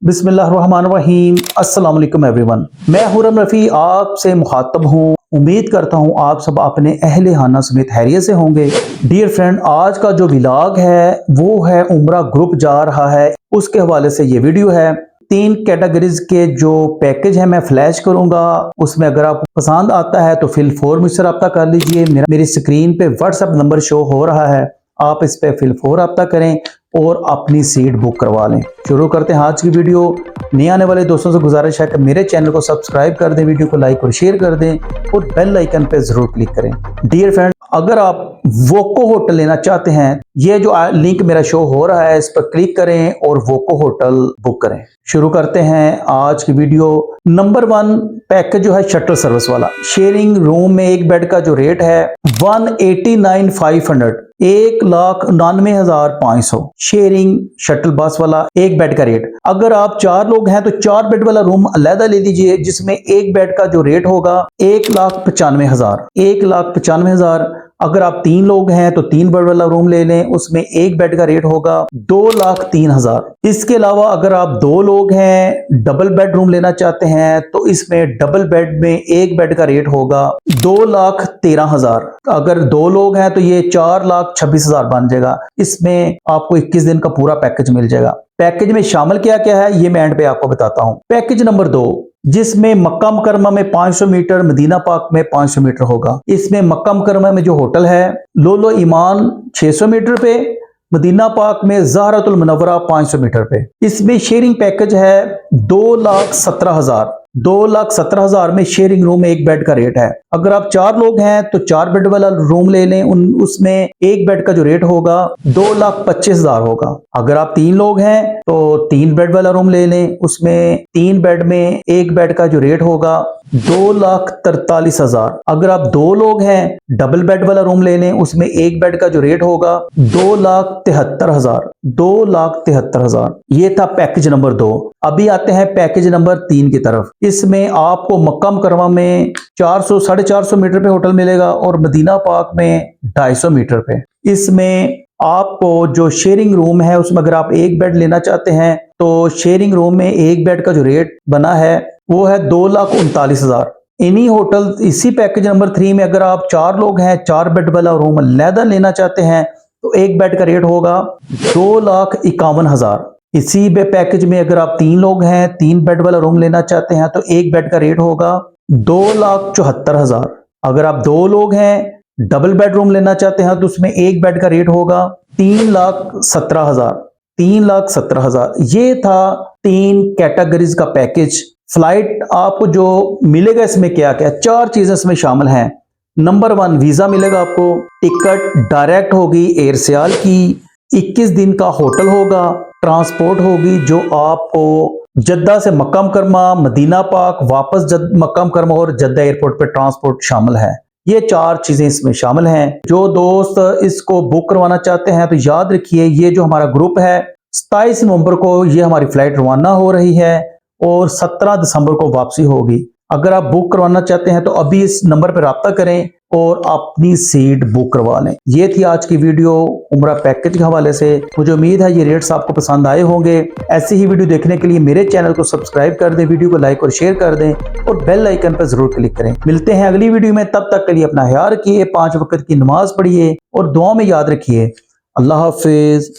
बिस्मिल्लाहिर्रहमानिर्रहीम। अस्सलाम वालेकुम एवरीवन। मैं हुरम रफ़ी आपसे मुखातब हूँ। उम्मीद करता हूँ आप सब अपने अहले खाना समेत खैरियत से होंगे। डियर फ्रेंड, आज का जो व्लॉग है वो है उम्रा ग्रुप जा रहा है, उसके हवाले से ये वीडियो है। 3 कैटेगरीज के जो पैकेज है मैं फ्लैश करूंगा, उसमें अगर आपको पसंद आता है तो फिल 4 मुझसे रब्ता कर लीजिए। मेरी स्क्रीन पे व्हाट्सएप नंबर शो हो रहा है, आप इस पे फिल 4 रब्ता करें और अपनी सीट बुक करवा लें। शुरू करते हैं आज की वीडियो। नए आने वाले दोस्तों से गुजारिश है कि मेरे चैनल को सब्सक्राइब कर दें, वीडियो को लाइक और शेयर कर दें और बेल आइकन पे जरूर क्लिक करें। डियर फ्रेंड, अगर आप वोको होटल लेना चाहते हैं, ये जो लिंक मेरा शो हो रहा है इस पर क्लिक करें और वोको होटल बुक करें। शुरू करते हैं आज की वीडियो। नंबर 1 पैकेज जो है शटल सर्विस वाला। शेयरिंग रूम में एक बेड का जो रेट है 189,500, 1,99,500। शेयरिंग शटल बस वाला एक बेड का रेट। अगर आप 4 लोग हैं तो 4 बेड वाला रूम अलहदा ले लीजिए, जिसमें एक बेड का जो रेट होगा 1,95,000, 1,95,000। अगर आप 3 लोग हैं तो 3 बेड वाला रूम ले लें, उसमें एक बेड का रेट होगा 2,03,000। इसके अलावा अगर आप 2 लोग हैं, डबल बेड रूम लेना चाहते हैं तो इसमें डबल बेड में एक बेड का रेट होगा 2,13,000। अगर 2 लोग हैं तो ये 4,26,000 बन जाएगा। इसमें आपको 21 दिन का पूरा पैकेज मिल जाएगा। पैकेज में शामिल क्या क्या है ये मैं एंड पे आपको बताता हूं। पैकेज नंबर 2, जिसमें मक्का मुकरमा में 500 मीटर, मदीना पाक में 500 मीटर होगा। इसमें मक्का मुकरमा में जो होटल है लोलो ईमान 600 मीटर पे, मदीना पाक में ज़हरतुल मुनव्वरा 500 मीटर पे। इसमें शेयरिंग पैकेज है 2,17,000। 2,17,000 में शेयरिंग रूम में एक बेड का रेट है। अगर आप 4 लोग हैं तो 4 बेड वाला रूम ले लें, उसमें एक बेड का जो रेट होगा 2,25,000 होगा। अगर आप 3 लोग हैं तो 3 बेड वाला रूम ले लें, उसमें 3 बेड में एक बेड का जो रेट होगा 2,43,000। अगर आप 2 लोग हैं डबल बेड वाला रूम ले लें, उसमें एक बेड का जो रेट होगा 2,73,000, 2,73,000। ये था पैकेज नंबर 2। अभी आते हैं पैकेज नंबर 3 की तरफ। इसमें आपको मक्का मुकरमा में 400 साढ़े 400 मीटर पे होटल मिलेगा और मदीना पाक में 250 मीटर पे। इसमें आपको जो शेयरिंग रूम है उसमें अगर आप एक बेड लेना चाहते हैं तो शेयरिंग रूम में एक बेड का जो रेट बना है वो है 2,39,000। इन्हीं होटल इसी पैकेज नंबर 3 में अगर आप 4 लोग हैं, 4 बेड वाला रूम अलहदा लेना चाहते हैं तो एक बेड का रेट होगा 2,51,000। इसी पैकेज में अगर आप 3 लोग हैं, 3 बेड वाला रूम लेना चाहते हैं तो एक बेड का रेट होगा 2,74,000। अगर आप 2 लोग हैं, डबल बेडरूम लेना चाहते हैं तो उसमें एक बेड का रेट होगा 3,17,000, 3,17,000। ये था 3 कैटेगरीज का पैकेज। फ्लाइट आपको जो मिलेगा इसमें क्या क्या 4 चीजें इसमें शामिल हैं। नंबर 1 वीजा मिलेगा आपको, टिकट डायरेक्ट होगी एयर सियाल की, 21 दिन का होटल होगा, ट्रांसपोर्ट होगी जो आपको जद्दा से मक्का मुकरमा, मदीना पाक, वापस मक्का मुकरमा और जद्दा एयरपोर्ट पर ट्रांसपोर्ट शामिल है। ये 4 चीजें इसमें शामिल हैं। जो दोस्त इसको बुक करवाना चाहते हैं तो याद रखिए ये जो हमारा ग्रुप है 27 नवंबर को ये हमारी फ्लाइट रवाना हो रही है और 17 दिसंबर को वापसी होगी। अगर आप बुक करवाना चाहते हैं तो अभी इस नंबर पर रब्ता करें और अपनी सीट बुक करवा लें। ये थी आज की वीडियो उम्रा पैकेज के हवाले से। मुझे उम्मीद है ये रेट्स आपको पसंद आए होंगे। ऐसी ही वीडियो देखने के लिए मेरे चैनल को सब्सक्राइब कर दें, वीडियो को लाइक और शेयर कर दें और बेल आइकन पर जरूर क्लिक करें। मिलते हैं अगली वीडियो में, तब तक के लिए अपना ख्याल रखिए, 5 वक्त की नमाज पढ़िए और दुआ में याद रखिए। अल्लाह हाफिज।